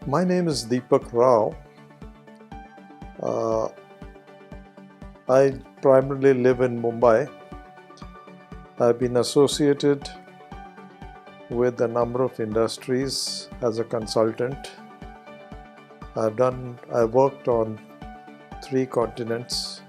My name is Deepak Rao. Uh, I primarily live in Mumbai. I've been associated with a number of industries as a consultant. I've worked on 3 continents: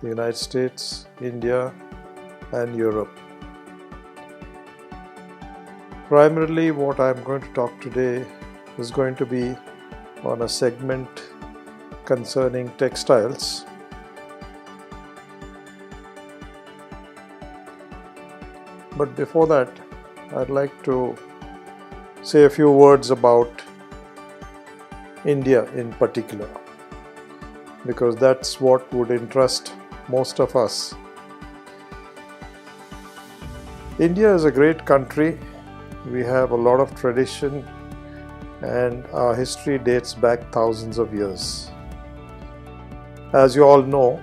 the United States, India, and Europe. Primarily, what I'm going to talk today is going to be on a segment concerning textiles. But before that, I'd like to say a few words about India in particular, because that's what would interest most of us. India is a great country. We have a lot of tradition, and our history dates back thousands of years. As you all know,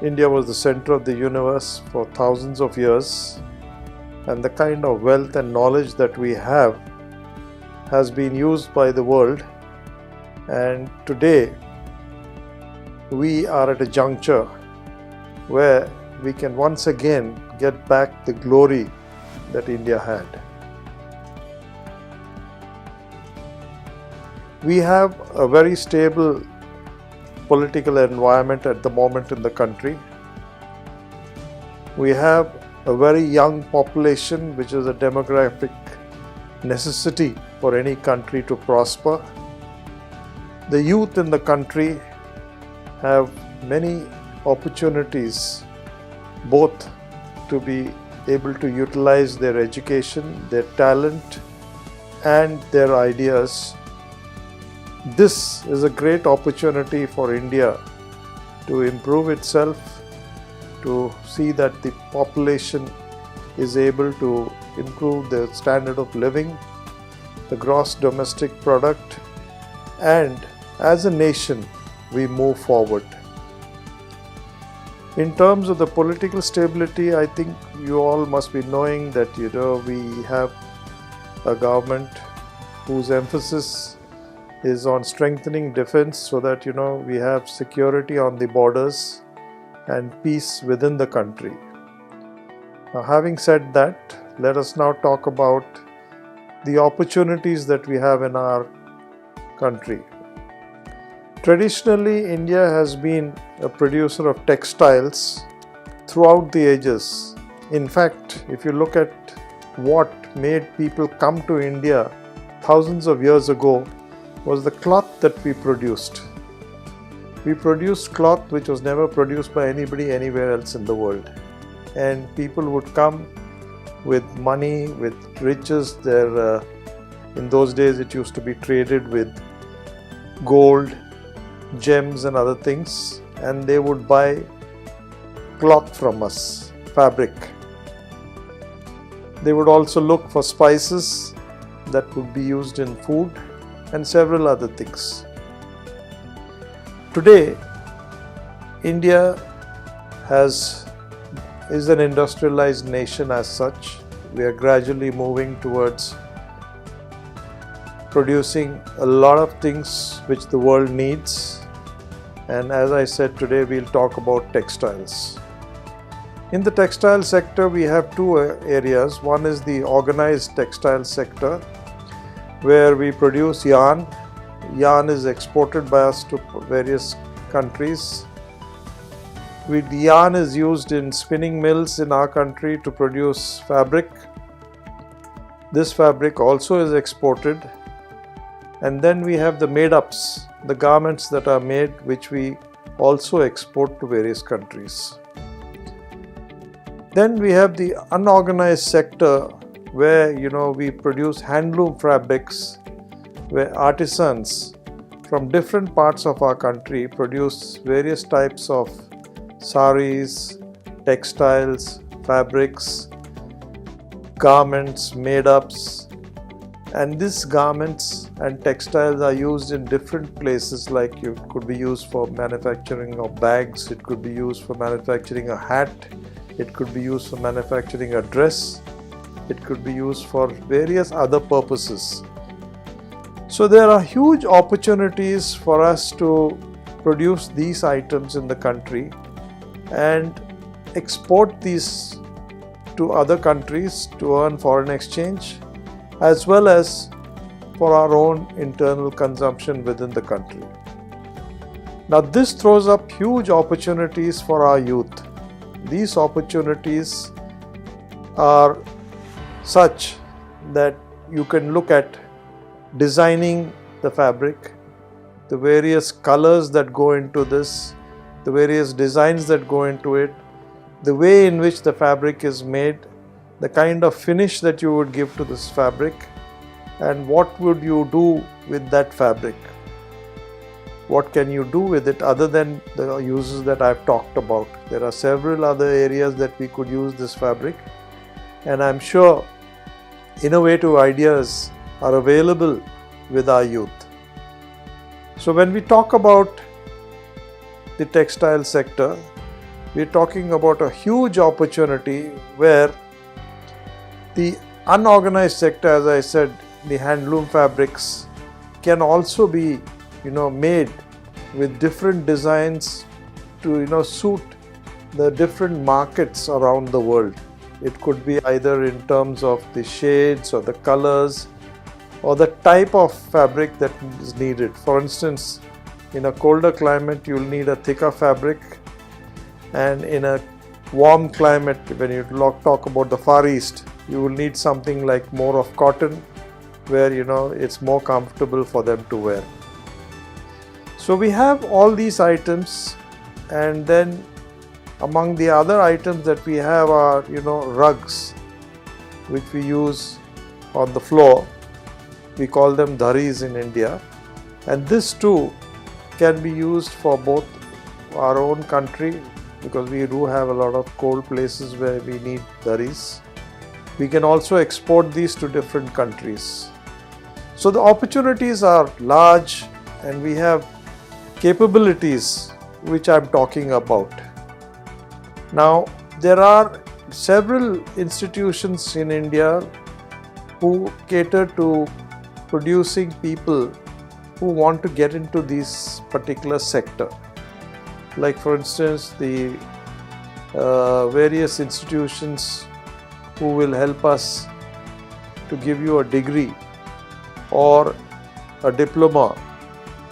India was the center of the universe for thousands of years, and the kind of wealth and knowledge that we have has been used by the world. And today we are at a juncture where we can once again get back the glory that India had. We have a very stable political environment at the moment in the country. We have a very young population, which is a demographic necessity for any country to prosper. The youth in the country have many opportunities, both to be able to utilize their education, their talent, and their ideas. This is a great opportunity for India to improve itself, to see that the population is able to improve their standard of living, the gross domestic product, and as a nation we move forward. In terms of the political stability, I think you all must be knowing that we have a government whose emphasis is on strengthening defense so that we have security on the borders and peace within the country. Now, having said that, let us now talk about the opportunities that we have in our country. Traditionally, India has been a producer of textiles throughout the ages. In fact, if you look at what made people come to India thousands of years ago, was the cloth that we produced. We produced cloth which was never produced by anybody anywhere else in the world. And people would come with money, with riches. In those days it used to be traded with gold, gems and other things, and they would buy cloth from us, fabric. They would also look for spices that would be used in food and several other things. Today, India is an industrialized nation as such. We are gradually moving towards producing a lot of things which the world needs. And as I said, today we'll talk about textiles. In the textile sector, we have two areas. One is the organized textile sector, where we produce yarn. Yarn is exported by us to various countries. The yarn is used in spinning mills in our country to produce fabric. This fabric also is exported. And then we have the made-ups, the garments that are made, which we also export to various countries. Then we have the unorganized sector, where we produce handloom fabrics, where artisans from different parts of our country produce various types of saris, textiles, fabrics, garments, made-ups. And these garments and textiles are used in different places, like it could be used for manufacturing of bags, it could be used for manufacturing a hat, it could be used for manufacturing a dress, it could be used for various other purposes. So there are huge opportunities for us to produce these items in the country and export these to other countries to earn foreign exchange, as well as for our own internal consumption within the country. Now this throws up huge opportunities for our youth. These opportunities are such that you can look at designing the fabric, the various colors that go into this, the various designs that go into it, the way in which the fabric is made, the kind of finish that you would give to this fabric, and what would you do with that fabric. What can you do with it other than the uses that I've talked about? There are several other areas that we could use this fabric, and I'm sure innovative ideas are available with our youth. So when we talk about the textile sector, we're talking about a huge opportunity where the unorganized sector, as I said, the handloom fabrics can also be made with different designs to suit the different markets around the world. It could be either in terms of the shades or the colors or the type of fabric that is needed. For instance, in a colder climate you'll need a thicker fabric, and in a warm climate, when you talk about the Far East, you will need something like more of cotton, where it's more comfortable for them to wear. So we have all these items, and then among the other items that we have are rugs, which we use on the floor. We call them dharis in India, and this too can be used for both our own country, because we do have a lot of cold places where we need dharis. We can also export these to different countries. So the opportunities are large, and we have capabilities which I'm talking about. Now there are several institutions in India who cater to producing people who want to get into this particular sector. Like for instance, the various institutions who will help us to give you a degree or a diploma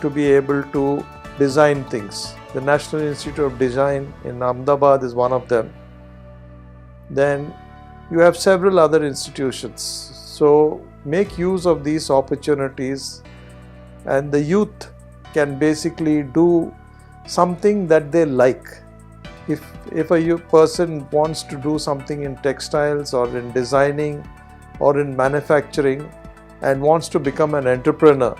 to be able to design things. The National Institute of Design in Ahmedabad is one of them. Then you have several other institutions. So make use of these opportunities, and the youth can basically do something that they like. If a person wants to do something in textiles or in designing or in manufacturing and wants to become an entrepreneur,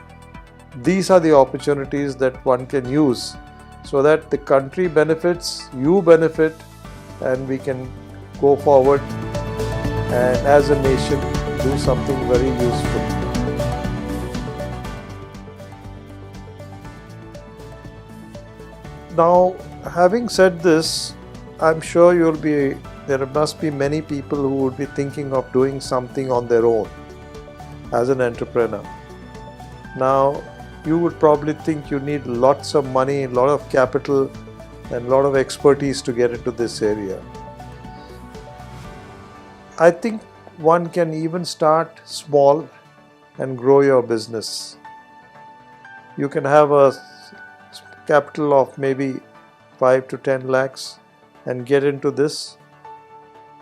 these are the opportunities that one can use, so that the country benefits, you benefit, and we can go forward and as a nation do something very useful. Now, having said this, I'm sure there must be many people who would be thinking of doing something on their own as an entrepreneur. Now, you would probably think you need lots of money, a lot of capital, and a lot of expertise to get into this area. I think one can even start small and grow your business. You can have a capital of maybe 5 to 10 lakhs and get into this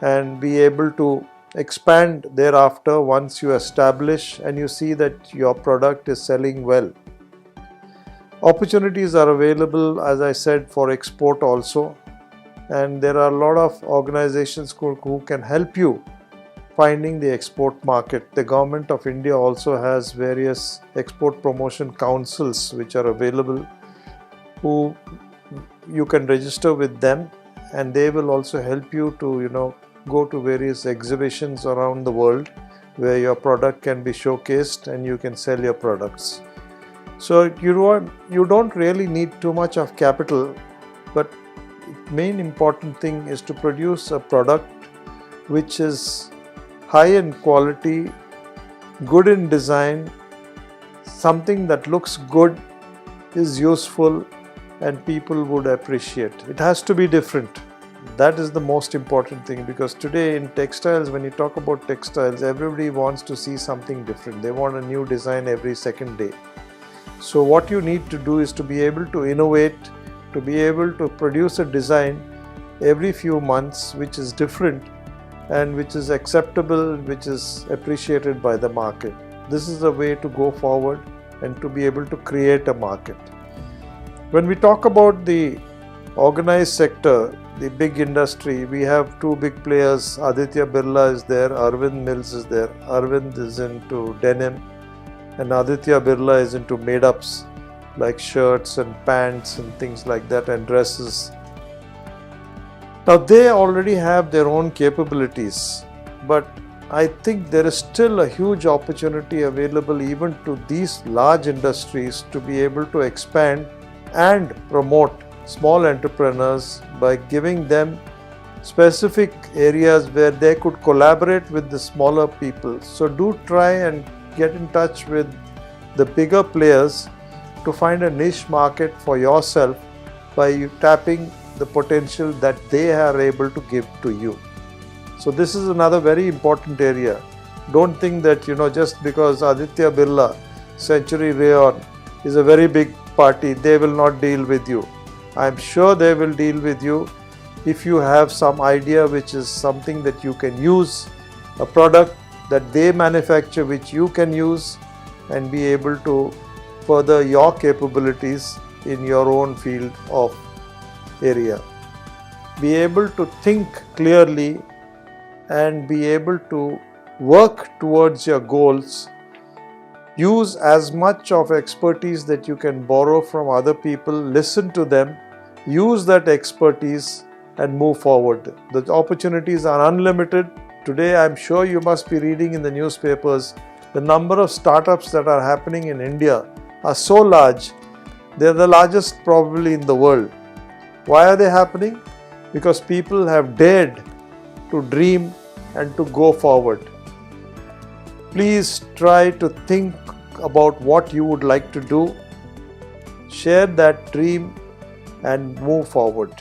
and be able to expand thereafter once you establish and you see that your product is selling well. Opportunities are available, as I said, for export also, and there are a lot of organizations who can help you finding the export market. The Government of India also has various export promotion councils which are available, who you can register with them, and they will also help you to go to various exhibitions around the world where your product can be showcased and you can sell your products. So you don't really need too much of capital, but main important thing is to produce a product which is high in quality, good in design, something that looks good, is useful, and people would appreciate. It has to be different. That is the most important thing, because today in textiles, when you talk about textiles, everybody wants to see something different. They want a new design every second day. So what you need to do is to be able to innovate, to be able to produce a design every few months which is different and which is acceptable, which is appreciated by the market. This is the way to go forward and to be able to create a market. When we talk about the organized sector, the big industry, we have two big players. Aditya Birla is there, Arvind Mills is there. Arvind is into denim and Aditya Birla is into made-ups like shirts and pants and things like that, and dresses. Now they already have their own capabilities, but I think there is still a huge opportunity available even to these large industries to be able to expand and promote small entrepreneurs by giving them specific areas where they could collaborate with the smaller people. So do try and get in touch with the bigger players to find a niche market for yourself by you tapping the potential that they are able to give to you. So this is another very important area. Don't think that just because Aditya Birla, Century Rayon is a very big party, they will not deal with you. I am sure they will deal with you if you have some idea which is something that you can use, a product that they manufacture which you can use and be able to further your capabilities in your own field of area. Be able to think clearly and be able to work towards your goals. Use as much of expertise that you can borrow from other people, listen to them, use that expertise and move forward. The opportunities are unlimited. Today I am sure you must be reading in the newspapers the number of startups that are happening in India are so large. They are the largest probably in the world. Why are they happening? Because people have dared to dream and to go forward. Please try to think about what you would like to do. Share that dream and move forward.